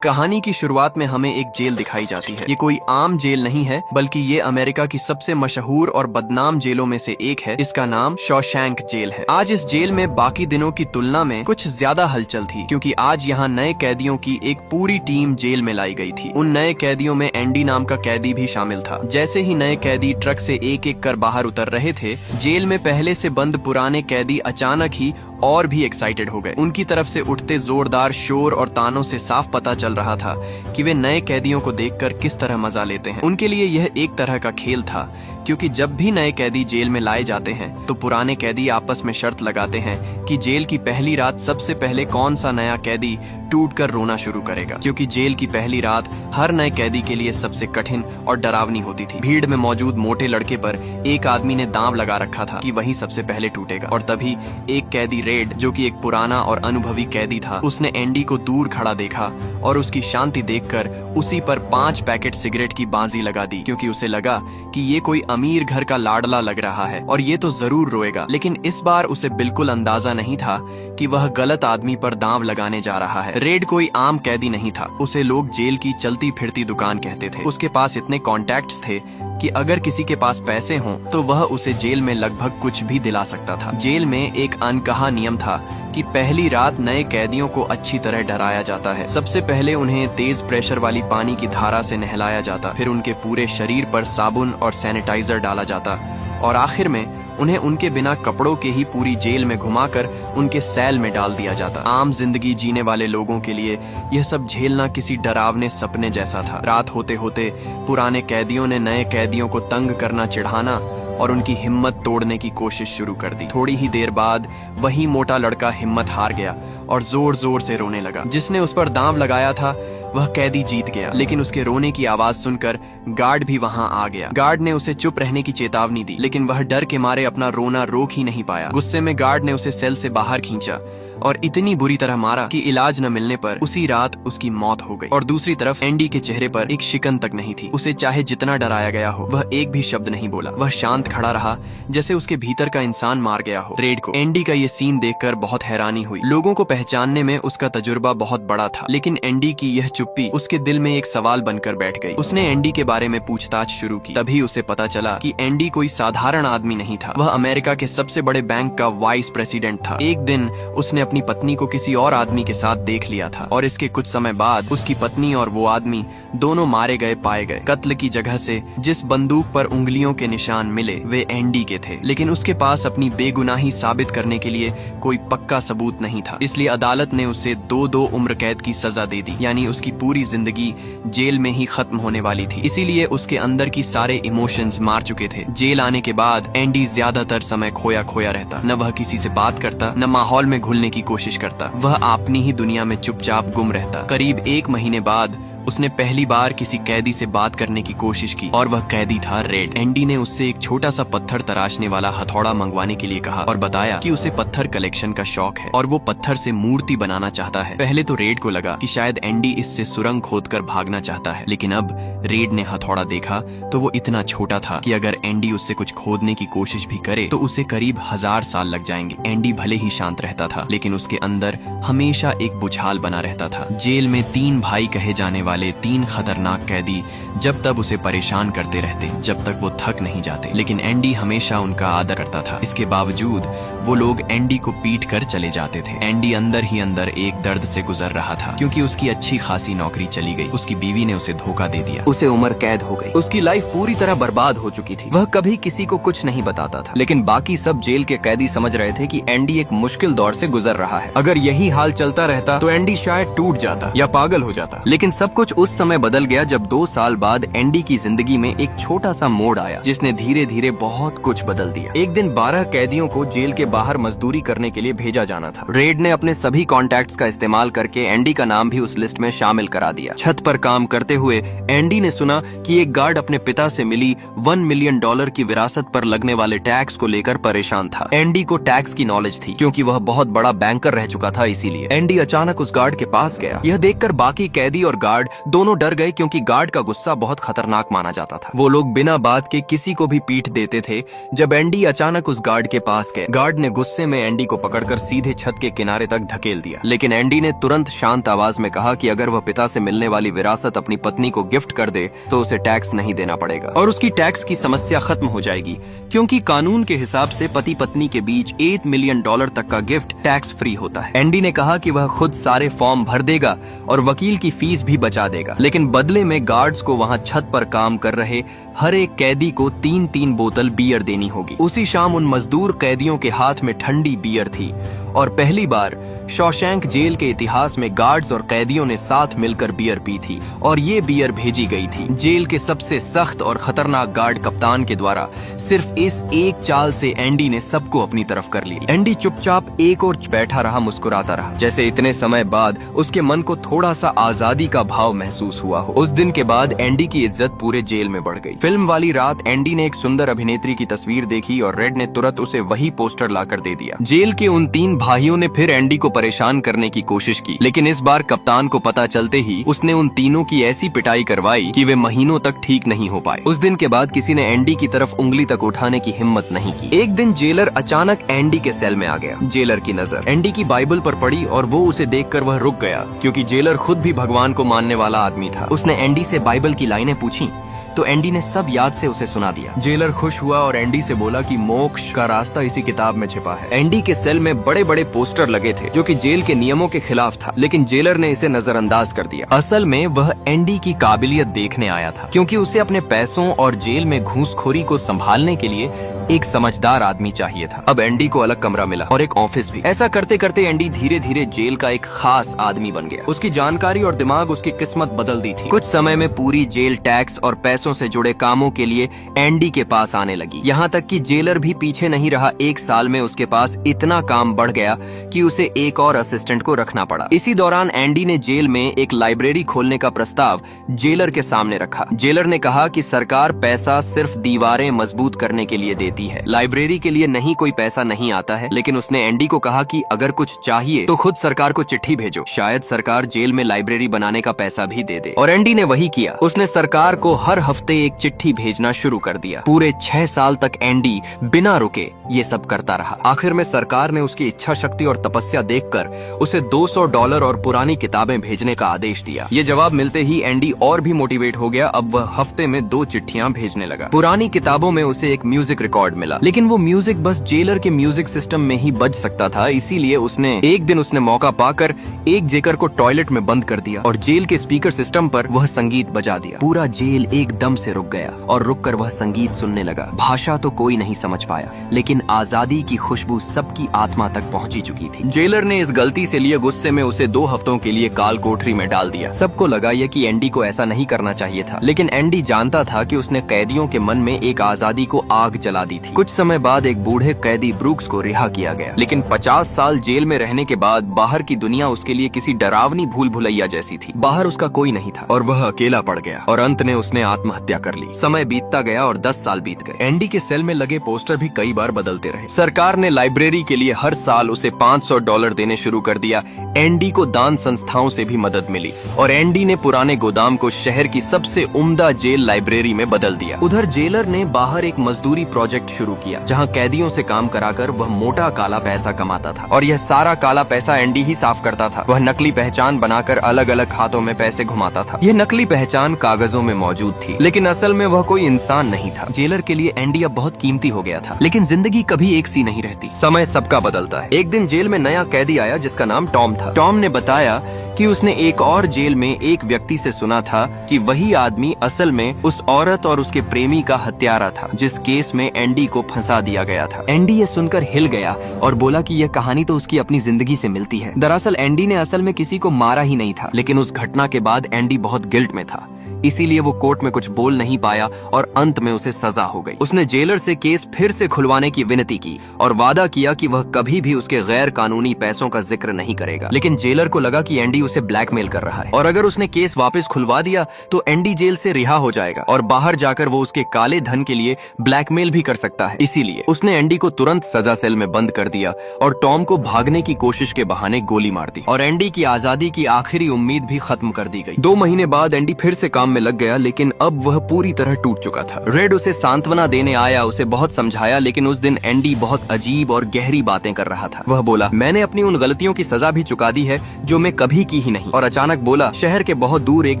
कहानी की शुरुआत में हमें एक जेल दिखाई जाती है। ये कोई आम जेल नहीं है, बल्कि ये अमेरिका की सबसे मशहूर और बदनाम जेलों में से एक है। इसका नाम शॉशैंक जेल है। आज इस जेल में बाकी दिनों की तुलना में कुछ ज्यादा हलचल थी, क्योंकि आज यहाँ नए कैदियों की एक पूरी टीम जेल में लाई गई थी। उन नए कैदियों में एंडी नाम का कैदी भी शामिल था। जैसे ही नए कैदी ट्रक से एक एक कर बाहर उतर रहे थे, जेल में पहले से बंद पुराने कैदी अचानक ही और भी एक्साइटेड हो गए। उनकी तरफ से उठते जोरदार शोर और तानों से साफ पता चल रहा था कि वे नए कैदियों को देखकर किस तरह मजा लेते हैं। उनके लिए यह एक तरह का खेल था, क्योंकि जब भी नए कैदी जेल में लाए जाते हैं तो पुराने कैदी आपस में शर्त लगाते हैं कि जेल की पहली रात सबसे पहले कौन सा नया कैदी टूटकर रोना शुरू करेगा, क्योंकि जेल की पहली रात हर नए कैदी के लिए सबसे कठिन और डरावनी होती थी। भीड़ में मौजूद मोटे लड़के पर एक आदमी ने दांव लगा रखा था कि वही सबसे पहले टूटेगा, और तभी एक कैदी रेड, जो कि एक पुराना और अनुभवी कैदी था, उसने एंडी को दूर खड़ा देखा और उसकी शांति देखकर उसी पर 5 पैकेट सिगरेट की बाजी लगा दी, क्योंकि उसे लगा कि ये कोई अमीर घर का लाडला लग रहा है और ये तो जरूर रोएगा। लेकिन इस बार उसे बिल्कुल अंदाजा नहीं था कि वह गलत आदमी पर दांव लगाने जा रहा है। रेड कोई आम कैदी नहीं था, उसे लोग जेल की चलती फिरती दुकान कहते थे। उसके पास इतने कॉन्टैक्ट्स थे कि अगर किसी के पास पैसे हों तो वह उसे जेल में लगभग कुछ भी दिला सकता था। जेल में एक अनकहा नियम था कि पहली रात नए कैदियों को अच्छी तरह डराया जाता है। सबसे पहले उन्हें तेज प्रेशर वाली पानी की धारा से नहलाया जाता, फिर उनके पूरे शरीर पर साबुन और सैनिटाइजर डाला जाता, और आखिर में उन्हें उनके बिना कपड़ों के ही पूरी जेल में घुमाकर उनके सेल में डाल दिया जाता। आम जिंदगी जीने वाले लोगों के लिए यह सब झेलना किसी डरावने सपने जैसा था। रात होते होते पुराने कैदियों ने नए कैदियों को तंग करना, चिढ़ाना और उनकी हिम्मत तोड़ने की कोशिश शुरू कर दी। थोड़ी ही देर बाद वही मोटा लड़का हिम्मत हार गया और जोर जोर से रोने लगा। जिसने उस पर दांव लगाया था वह कैदी जीत गया, लेकिन उसके रोने की आवाज सुनकर गार्ड भी वहां आ गया। गार्ड ने उसे चुप रहने की चेतावनी दी, लेकिन वह डर के मारे अपना रोना रोक ही नहीं पाया। गुस्से में गार्ड ने उसे सेल से बाहर खींचा और इतनी बुरी तरह मारा कि इलाज न मिलने पर उसी रात उसकी मौत हो गई। और दूसरी तरफ एंडी के चेहरे पर एक शिकन तक नहीं थी। उसे चाहे जितना डराया गया हो, वह एक भी शब्द नहीं बोला। वह शांत खड़ा रहा, जैसे उसके भीतर का इंसान मार गया हो। रेड को एंडी का ये सीन देखकर बहुत हैरानी हुई। लोगों को पहचानने में उसका तजुर्बा बहुत बड़ा था, लेकिन एंडी की यह चुप्पी उसके दिल में एक सवाल बनकर बैठ गई। उसने एंडी के बारे में पूछताछ शुरू की। तभी उसे पता चला कि एंडी कोई साधारण आदमी नहीं था। वह अमेरिका के सबसे बड़े बैंक का वाइस प्रेसिडेंट था। एक दिन उसने अपनी पत्नी को किसी और आदमी के साथ देख लिया था, और इसके कुछ समय बाद उसकी पत्नी और वो आदमी दोनों मारे गए पाए गए। कत्ल की जगह से जिस बंदूक पर उंगलियों के निशान मिले वे एंडी के थे, लेकिन उसके पास अपनी बेगुनाही साबित करने के लिए कोई पक्का सबूत नहीं था। इसलिए अदालत ने उसे 2 उम्र कैद की सजा दे दी, यानी उसकी पूरी जिंदगी जेल में ही खत्म होने वाली थी। इसीलिए उसके अंदर की सारे इमोशंस मार चुके थे। जेल आने के बाद एंडी ज्यादातर समय खोया खोया रहता। न वह किसी से बात करता, न माहौल में घुलने की कोशिश करता। वह अपनी ही दुनिया में चुपचाप गुम रहता। करीब 1 महीने बाद उसने पहली बार किसी कैदी से बात करने की कोशिश की, और वह कैदी था रेड। एंडी ने उससे एक छोटा सा पत्थर तराशने वाला हथौड़ा मंगवाने के लिए कहा और बताया कि उसे पत्थर कलेक्शन का शौक है और वो पत्थर से मूर्ति बनाना चाहता है। पहले तो रेड को लगा कि शायद एंडी इससे सुरंग खोदकर भागना चाहता है, लेकिन अब रेड ने हथौड़ा देखा तो वो इतना छोटा था कि अगर एंडी उससे कुछ खोदने की कोशिश भी करे तो उसे करीब 1000 साल लग जाएंगे। एंडी भले ही शांत रहता था, लेकिन उसके अंदर हमेशा एक बुझाल बना रहता था। जेल में 3 भाई कहे जाने वाले 3 खतरनाक कैदी जब तक उसे परेशान करते रहते, जब तक वो थक नहीं जाते, लेकिन एंडी हमेशा उनका आदर करता था। इसके बावजूद वो लोग एंडी को पीट कर चले जाते थे। एंडी अंदर ही अंदर एक दर्द से गुजर रहा था, क्योंकि उसकी अच्छी खासी नौकरी चली गई। उसकी बीवी ने उसे धोखा दे दिया, उसे उम्र कैद हो गई। उसकी लाइफ पूरी तरह बर्बाद हो चुकी थी। वह कभी किसी को कुछ नहीं बताता था, लेकिन बाकी सब जेल के कैदी समझ रहे थे कि एंडी एक मुश्किल दौर से गुजर रहा है। अगर यही हाल चलता रहता तो एंडी शायद टूट जाता या पागल हो जाता। लेकिन सब कुछ उस समय बदल गया जब 2 साल बाद एंडी की जिंदगी में एक छोटा सा मोड़ आया, जिसने धीरे धीरे बहुत कुछ बदल दिया। एक दिन 12 कैदियों को जेल के बाहर मजदूरी करने के लिए भेजा जाना था। रेड ने अपने सभी कॉन्टैक्ट्स का इस्तेमाल करके एंडी का नाम भी उस लिस्ट में शामिल करा दिया। छत पर काम करते हुए एंडी ने सुना कि एक गार्ड अपने पिता से मिली $1 मिलियन की विरासत पर लगने वाले टैक्स को लेकर परेशान था। एंडी को टैक्स की नॉलेज थी, क्योंकि वह बहुत बड़ा बैंकर रह चुका था। इसीलिए एंडी अचानक उस गार्ड के पास गया। यह देखकर बाकी कैदी और गार्ड दोनों डर गए क्योंकि गार्ड का गुस्सा बहुत खतरनाक माना जाता था। वो लोग बिना बात के किसी को भी पीट देते थे। जब एंडी अचानक उस गार्ड के पास गए, गार्ड ने गुस्से में एंडी को पकड़कर सीधे छत के किनारे तक धकेल दिया। लेकिन एंडी ने तुरंत शांत आवाज में कहा कि अगर वह पिता से मिलने वाली विरासत अपनी पत्नी को गिफ्ट कर दे तो उसे टैक्स नहीं देना पड़ेगा और उसकी टैक्स की समस्या खत्म हो जाएगी, क्योंकि कानून के हिसाब से पति पत्नी के बीच $8 मिलियन तक का गिफ्ट टैक्स फ्री होता है। एंडी ने कहा कि वह खुद सारे फॉर्म भर देगा और वकील की फीस भी बचा देगा, लेकिन बदले में गार्ड्स को वहां छत पर काम कर रहे हर एक कैदी को 3-3 बोतल बियर देनी होगी। उसी शाम उन मजदूर कैदियों के हाथ में ठंडी बियर थी और पहली बार शॉशैंक जेल के इतिहास में गार्ड्स और कैदियों ने साथ मिलकर बियर पी थी और ये बियर भेजी गई थी जेल के सबसे सख्त और खतरनाक गार्ड कप्तान के द्वारा। सिर्फ इस एक चाल से एंडी ने सबको अपनी तरफ कर लिया। एंडी चुपचाप एक और बैठा रहा, मुस्कुराता रहा, जैसे इतने समय बाद उसके मन को थोड़ा सा आजादी का भाव महसूस हुआ हो। उस दिन के बाद एंडी की इज्जत पूरे जेल में बढ़ गई। फिल्म वाली रात एंडी ने एक सुंदर अभिनेत्री की तस्वीर देखी और रेड ने तुरंत उसे वही पोस्टर लाकर दे दिया। जेल के उन 3 भाइयों ने फिर एंडी को परेशान करने की कोशिश की, लेकिन इस बार कप्तान को पता चलते ही उसने उन तीनों की ऐसी पिटाई करवाई कि वे महीनों तक ठीक नहीं हो पाए। उस दिन के बाद किसी ने एंडी की तरफ उंगली तक उठाने की हिम्मत नहीं की। एक दिन जेलर अचानक एंडी के सेल में आ गया। जेलर की नजर एंडी की बाइबल पर पड़ी और वो उसे देखकर वह रुक गया, क्योंकि जेलर खुद भी भगवान को मानने वाला आदमी था। उसने एंडी से बाइबल की लाइनें पूछी तो एंडी ने सब याद से उसे सुना दिया। जेलर खुश हुआ और एंडी से बोला कि मोक्ष का रास्ता इसी किताब में छिपा है। एंडी के सेल में बड़े बड़े पोस्टर लगे थे जो कि जेल के नियमों के खिलाफ था, लेकिन जेलर ने इसे नजरअंदाज कर दिया। असल में वह एंडी की काबिलियत देखने आया था, क्योंकि उसे अपने पैसों और जेल में घूसखोरी को संभालने के लिए एक समझदार आदमी चाहिए था। अब एंडी को अलग कमरा मिला और एक ऑफिस भी। ऐसा करते करते एंडी धीरे धीरे जेल का एक खास आदमी बन गया। उसकी जानकारी और दिमाग उसकी किस्मत बदल दी थी। कुछ समय में पूरी जेल टैक्स और पैसों से जुड़े कामों के लिए एंडी के पास आने लगी। यहाँ तक कि जेलर भी पीछे नहीं रहा। 1 साल में उसके पास इतना काम बढ़ गया कि उसे एक और असिस्टेंट को रखना पड़ा। इसी दौरान एंडी ने जेल में एक लाइब्रेरी खोलने का प्रस्ताव जेलर के सामने रखा। जेलर ने कहा कि सरकार पैसा सिर्फ दीवारें मजबूत करने के लिए देती है, लाइब्रेरी के लिए नहीं, कोई पैसा नहीं आता है। लेकिन उसने एंडी को कहा कि अगर कुछ चाहिए तो खुद सरकार को चिट्ठी भेजो, शायद सरकार जेल में लाइब्रेरी बनाने का पैसा भी दे दे। और एंडी ने वही किया। उसने सरकार को हर हफ्ते एक चिट्ठी भेजना शुरू कर दिया। पूरे 6 साल तक एंडी बिना रुके ये सब करता रहा। आखिर में सरकार ने उसकी इच्छा शक्ति और तपस्या देखकर उसे $200 और पुरानी किताबें भेजने का आदेश दिया। ये जवाब मिलते ही एंडी और भी मोटिवेट हो गया। अब वह हफ्ते में 2 चिट्ठियां भेजने लगा। पुरानी किताबों में उसे एक म्यूजिक रिकॉर्ड मिला, लेकिन वो म्यूजिक बस जेलर के म्यूजिक सिस्टम में ही बज सकता था। इसीलिए एक दिन उसने मौका पाकर एक जेकर को टॉयलेट में बंद कर दिया और जेल के स्पीकर सिस्टम पर वह संगीत बजा दिया। पूरा जेल एकदम से रुक गया और रुककर वह संगीत सुनने लगा। भाषा तो कोई नहीं समझ पाया, लेकिन आजादी की खुशबू सबकी आत्मा तक पहुंची चुकी थी। जेलर ने इस गलती से लिए गुस्से में उसे 2 हफ्तों के लिए काल कोठरी में डाल दिया। सबको लगा यह कि एंडी को ऐसा नहीं करना चाहिए था, लेकिन एंडी जानता था कि उसने कैदियों के मन में एक आजादी को आग जला दी थी। कुछ समय बाद एक बूढ़े कैदी ब्रूक्स को रिहा किया गया, लेकिन 50 साल जेल में रहने के बाद बाहर की दुनिया उसके लिए किसी डरावनी भूल भुलैया जैसी थी। बाहर उसका कोई नहीं था और वह अकेला पड़ गया और अंत में उसने आत्महत्या कर ली। समय बीतता गया और 10 साल बीत गए। एंडी के सेल में लगे पोस्टर भी कई बार बदलते रहे। सरकार ने लाइब्रेरी के लिए हर साल उसे $500 देने शुरू कर दिया। एंडी को दान संस्थाओं से भी मदद मिली और एंडी ने पुराने गोदाम को शहर की सबसे उम्दा जेल लाइब्रेरी में बदल दिया। उधर जेलर ने बाहर एक मजदूरी प्रोजेक्ट शुरू किया, जहां कैदियों से काम कराकर वह मोटा काला पैसा कमाता था और यह सारा काला पैसा एंडी ही साफ करता था। वह नकली पहचान बनाकर अलग अलग खातों में पैसे घुमाता था। यह नकली पहचान कागजों में मौजूद थी, लेकिन असल में वह कोई इंसान नहीं था। जेलर के लिए एंडी अब बहुत कीमती हो गया था, लेकिन जिंदगी कभी एक सी नहीं रहती। समय सबका बदलता है। एक दिन जेल में नया कैदी आया जिसका नाम टॉम था। टॉम ने बताया कि उसने एक और जेल में एक व्यक्ति से सुना था कि वही आदमी असल में उस औरत और उसके प्रेमी का हत्यारा था, जिस केस में एंडी को फंसा दिया गया था। एंडी ये सुनकर हिल गया और बोला कि यह कहानी तो उसकी अपनी जिंदगी से मिलती है। दरअसल एंडी ने असल में किसी को मारा ही नहीं था, लेकिन उस घटना के बाद एंडी बहुत गिल्ट में था। इसीलिए वो कोर्ट में कुछ बोल नहीं पाया और अंत में उसे सजा हो गई। उसने जेलर से केस फिर से खुलवाने की विनती की और वादा किया कि वह कभी भी उसके गैर कानूनी पैसों का जिक्र नहीं करेगा। लेकिन जेलर को लगा कि एंडी उसे ब्लैकमेल कर रहा है और अगर उसने केस वापस खुलवा दिया तो एंडी जेल से रिहा हो जाएगा और बाहर जाकर वो उसके काले धन के लिए ब्लैकमेल भी कर सकता है। इसीलिए उसने एंडी को तुरंत सजा सेल में बंद कर दिया और टॉम को भागने की कोशिश के बहाने गोली मार दी और एंडी की आजादी की आखिरी उम्मीद भी खत्म कर दी गई। 2 महीने बाद एंडी फिर से काम में लग गया, लेकिन अब वह पूरी तरह टूट चुका था। रेड उसे सांत्वना देने आया, उसे बहुत समझाया, लेकिन उस दिन एंडी बहुत अजीब और गहरी बातें कर रहा था। वह बोला, मैंने अपनी उन गलतियों की सजा भी चुका दी है जो मैं कभी की ही नहीं। और अचानक बोला, शहर के बहुत दूर एक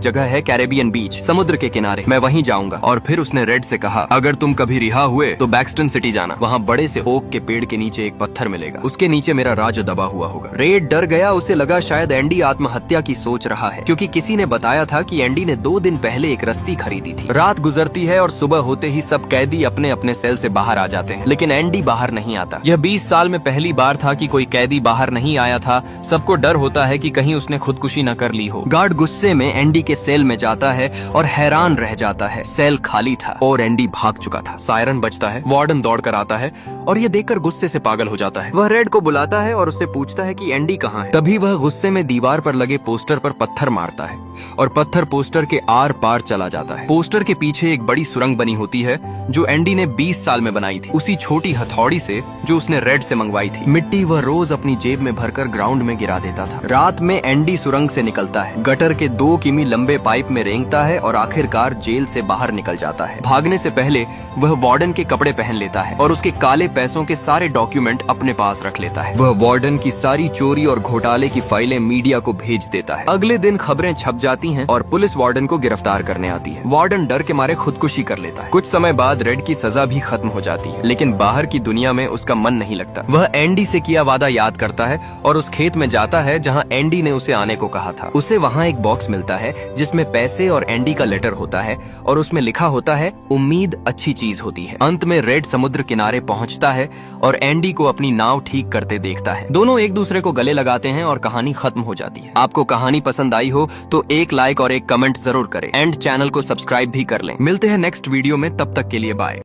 जगह है, कैरेबियन बीच, समुद्र के किनारे, मैं वहीं जाऊंगा। और फिर उसने रेड से कहा, अगर तुम कभी रिहा हुए तो बैक्सटन सिटी जाना, वहाँ बड़े से ओक के पेड़ के नीचे एक पत्थर मिलेगा, उसके नीचे मेरा राज दबा हुआ होगा। रेड डर गया, उसे लगा शायद एंडी आत्महत्या की सोच रहा है, क्योंकि किसी ने बताया था कि एंडी ने 2 दिन पहले एक रस्सी खरीदी थी। रात गुजरती है और सुबह होते ही सब कैदी अपने अपने सेल से बाहर आ जाते हैं, लेकिन एंडी बाहर नहीं आता। यह 20 साल में पहली बार था कि कोई कैदी बाहर नहीं आया था। सबको डर होता है कि कहीं उसने खुदकुशी न कर ली हो। गार्ड गुस्से में एंडी के सेल में जाता है और हैरान रह जाता है, सेल खाली था और एंडी भाग चुका था। सायरन बजता है, वार्डन दौड़ कर आता है और यह देखकर गुस्से से पागल हो जाता है। वह रेड को बुलाता है और उससे पूछता है कि एंडी कहाँ है। तभी वह गुस्से में दीवार पर लगे पोस्टर पर पत्थर मारता है और पत्थर पोस्टर के आर पार चला जाता है। पोस्टर के पीछे एक बड़ी सुरंग बनी होती है जो एंडी ने 20 साल में बनाई थी, उसी छोटी हथौड़ी से जो उसने रेड से मंगवाई थी। मिट्टी वह रोज अपनी जेब में भरकर ग्राउंड में गिरा देता था। रात में एंडी सुरंग से निकलता है, गटर के 2 किमी लंबे पाइप में रेंगता है और आखिरकार जेल से बाहर निकल जाता है। भागने से पहले वह वार्डन के कपड़े पहन लेता है और उसके काले पैसों के सारे डॉक्यूमेंट अपने पास रख लेता है। वह वार्डन की सारी चोरी और घोटाले की फाइलें मीडिया को भेज देता है। अगले दिन खबरें छप जाती हैं और पुलिस वार्डन को गिरफ्तार करने आती है। वार्डन डर के मारे खुदकुशी कर लेता है। कुछ समय बाद रेड की सजा भी खत्म हो जाती है, लेकिन बाहर की दुनिया में उसका मन नहीं लगता। वह एंडी से किया वादा याद करता है और उस खेत में जाता है जहां एंडी ने उसे आने को कहा था। उसे वहां एक बॉक्स मिलता है जिसमें पैसे और एंडी का लेटर होता है और उसमें लिखा होता है, उम्मीद अच्छी चीज होती है। अंत में रेड समुद्र किनारे पहुंचता है और एंडी को अपनी नाव ठीक करते देखता है। दोनों एक दूसरे को गले लगाते हैं और कहानी खत्म हो जाती है। आपको कहानी पसंद आई हो तो एक लाइक और एक कमेंट जरूर करें एंड चैनल को सब्सक्राइब भी कर लें। मिलते हैं नेक्स्ट वीडियो में, तब तक के लिए बाय।